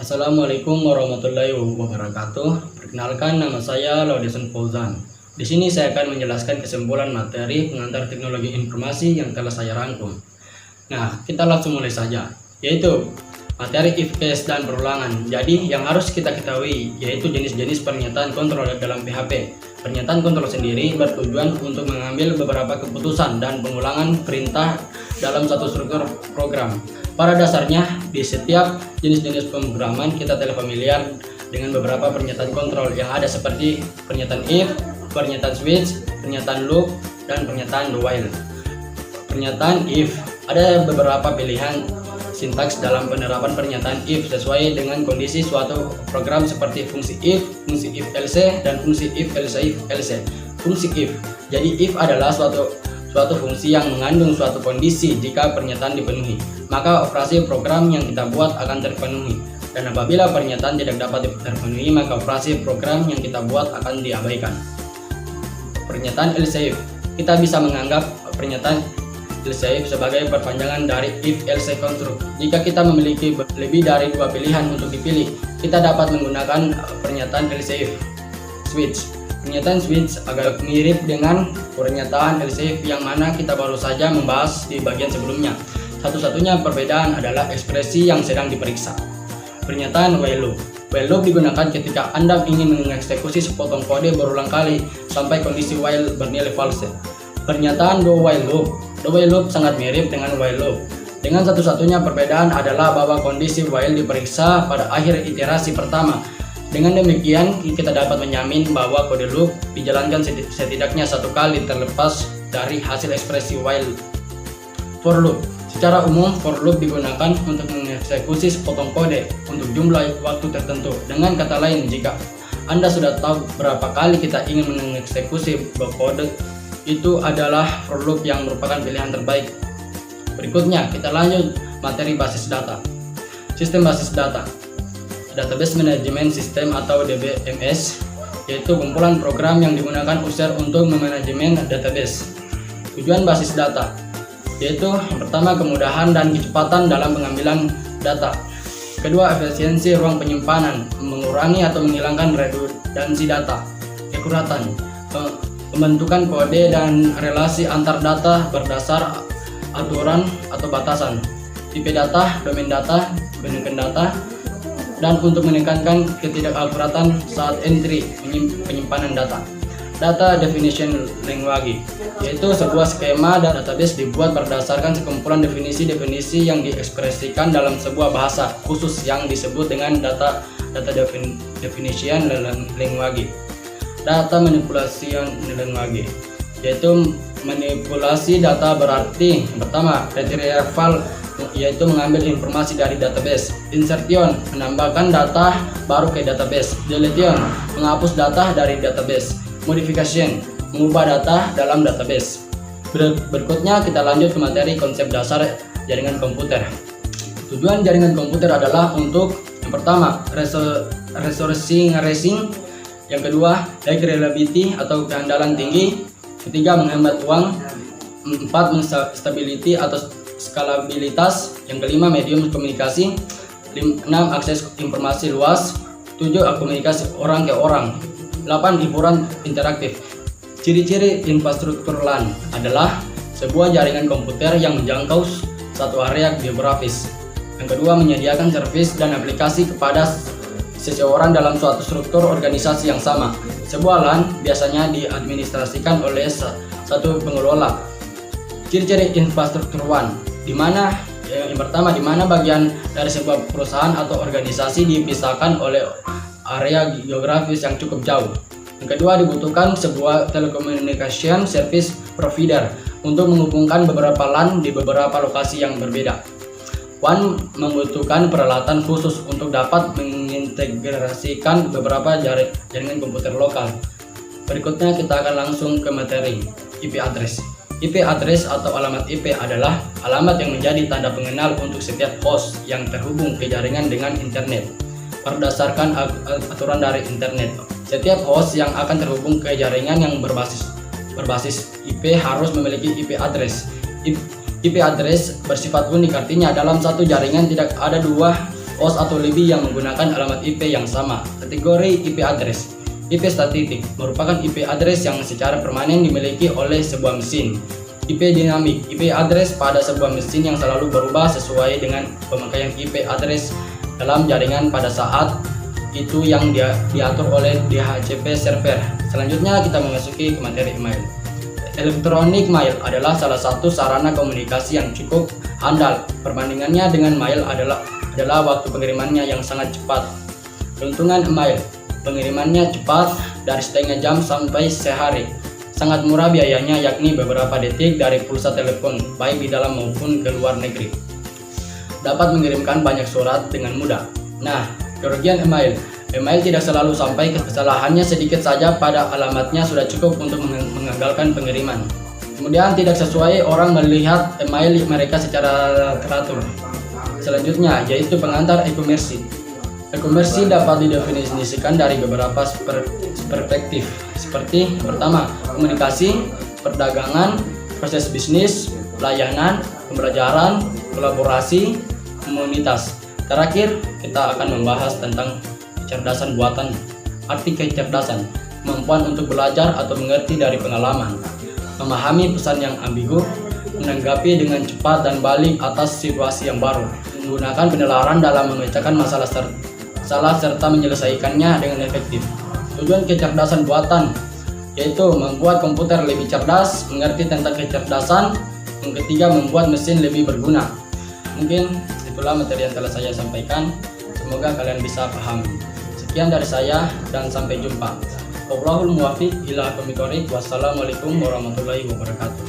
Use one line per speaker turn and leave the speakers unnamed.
Assalamualaikum warahmatullahi wabarakatuh. Perkenalkan, nama saya Laudeson Fauzan. Di sini saya akan menjelaskan kesimpulan materi pengantar teknologi informasi yang telah saya rangkum. Nah, kita langsung mulai saja, yaitu materi if case dan perulangan. Jadi, yang harus kita ketahui yaitu jenis-jenis pernyataan kontrol dalam PHP. Pernyataan kontrol sendiri bertujuan untuk mengambil beberapa keputusan dan pengulangan perintah dalam satu struktur program. Pada dasarnya, di setiap jenis-jenis pemrograman kita telah familiar dengan beberapa pernyataan kontrol yang ada seperti pernyataan if, pernyataan switch, pernyataan loop, dan pernyataan while. Pernyataan if, ada beberapa pilihan sintaks dalam penerapan pernyataan if sesuai dengan kondisi suatu program seperti fungsi if else, dan fungsi if else. Fungsi if, jadi if adalah suatu fungsi yang mengandung suatu kondisi. Jika pernyataan dipenuhi, maka operasi program yang kita buat akan terpenuhi, dan apabila pernyataan tidak dapat terpenuhi, maka operasi program yang kita buat akan diabaikan. Pernyataan else if, kita bisa menganggap pernyataan else if sebagai perpanjangan dari if else construct. Jika kita memiliki lebih dari dua pilihan untuk dipilih, kita dapat menggunakan pernyataan else if. Switch, pernyataan switch agak mirip dengan pernyataan else if yang mana kita baru saja membahas di bagian sebelumnya. Satu-satunya perbedaan adalah ekspresi yang sedang diperiksa. Pernyataan while loop. While loop digunakan ketika Anda ingin mengeksekusi sepotong kode berulang kali sampai kondisi while bernilai false. Pernyataan do while loop. Do while loop sangat mirip dengan while loop. Dengan satu-satunya perbedaan adalah bahwa kondisi while diperiksa pada akhir iterasi pertama. Dengan demikian, kita dapat menjamin bahwa kode loop dijalankan setidaknya satu kali terlepas dari hasil ekspresi while. For loop. Secara umum, for loop digunakan untuk mengeksekusi sepotong kode untuk jumlah waktu tertentu. Dengan kata lain, jika Anda sudah tahu berapa kali kita ingin mengeksekusi kode, itu adalah for loop yang merupakan pilihan terbaik. Berikutnya, kita lanjut materi basis data. Sistem basis data. Database Management System atau DBMS, yaitu kumpulan program yang digunakan user untuk memanajemen database. Tujuan basis data yaitu yang pertama, kemudahan dan kecepatan dalam pengambilan data. Kedua, efisiensi ruang penyimpanan, mengurangi atau menghilangkan redundansi data. Keakuratan, pembentukan kode dan relasi antar data berdasar aturan atau batasan. Tipe data, domain data, bentuk data, dan untuk menekankan ketidakakuratan saat entry penyimpanan data. Data definition language, yaitu sebuah skema database dibuat berdasarkan sekumpulan definisi-definisi yang diekspresikan dalam sebuah bahasa khusus yang disebut dengan data definition language. Data manipulation language, yaitu manipulasi data berarti pertama, retrieval, yaitu mengambil informasi dari database. Insertion, menambahkan data baru ke database. Deletion, menghapus data dari database. Modification, mengubah data dalam database. Berikutnya kita lanjut ke materi konsep dasar jaringan komputer. Tujuan jaringan komputer adalah untuk yang pertama, resource sharing, yang kedua, high reliability atau keandalan tinggi, ketiga, menghemat uang, empat, stability atau skalabilitas, yang kelima, medium komunikasi, enam, akses informasi luas, tujuh, komunikasi orang ke orang, 8, hiburan interaktif. Ciri-ciri infrastruktur LAN adalah sebuah jaringan komputer yang menjangkau satu area geografis. Yang kedua, menyediakan servis dan aplikasi kepada seseorang dalam suatu struktur organisasi yang sama. Sebuah LAN biasanya diadministrasikan oleh satu pengelola. Ciri-ciri infrastruktur WAN, di mana yang pertama, di mana bagian dari sebuah perusahaan atau organisasi dipisahkan oleh area geografis yang cukup jauh. Yang kedua, dibutuhkan sebuah telecommunication service provider untuk menghubungkan beberapa LAN di beberapa lokasi yang berbeda. WAN membutuhkan peralatan khusus untuk dapat mengintegrasikan beberapa jaringan komputer lokal. Berikutnya kita akan langsung ke materi IP address. IP address atau alamat IP adalah alamat yang menjadi tanda pengenal untuk setiap host yang terhubung ke jaringan dengan internet. Berdasarkan aturan dari internet, setiap host yang akan terhubung ke jaringan yang berbasis IP harus memiliki IP address. IP address bersifat unik, artinya dalam satu jaringan tidak ada dua host atau lebih yang menggunakan alamat IP yang sama. Kategori IP address. IP statistik merupakan IP address yang secara permanen dimiliki oleh sebuah mesin. IP dinamik, IP address pada sebuah mesin yang selalu berubah sesuai dengan pemakaian IP address dalam jaringan pada saat itu yang diatur oleh DHCP server. Selanjutnya kita memasuki ke materi email. Electronic mail adalah salah satu sarana komunikasi yang cukup handal. Perbandingannya dengan mail adalah waktu pengirimannya yang sangat cepat. Keuntungan email, pengirimannya cepat dari setengah jam sampai sehari. Sangat murah biayanya, yakni beberapa detik dari pulsa telepon, baik di dalam maupun ke luar negeri. Dapat mengirimkan banyak surat dengan mudah. Nah, kerugian email. Email tidak selalu sampai, kesalahannya sedikit saja pada alamatnya sudah cukup untuk mengagalkan pengiriman. Kemudian tidak sesuai orang melihat email mereka secara teratur. Selanjutnya yaitu pengantar e-commerce. E-commerce dapat didefinisikan dari beberapa perspektif, seperti pertama, komunikasi, perdagangan, proses bisnis, layanan, pembelajaran, kolaborasi, komunitas. Terakhir, kita akan membahas tentang kecerdasan buatan. Arti kecerdasan, kemampuan untuk belajar atau mengerti dari pengalaman, memahami pesan yang ambigu, menanggapi dengan cepat dan balik atas situasi yang baru, menggunakan penalaran dalam memecahkan masalah serta menyelesaikannya dengan efektif. Tujuan kecerdasan buatan yaitu membuat komputer lebih cerdas, mengerti tentang kecerdasan. Yang ketiga, membuat mesin lebih berguna. Mungkin itulah materi yang telah saya sampaikan. Semoga kalian bisa paham. Sekian dari saya dan sampai jumpa. Wallahul muwaffiq ila aqwamit thoriq. Wassalamualaikum warahmatullahi wabarakatuh.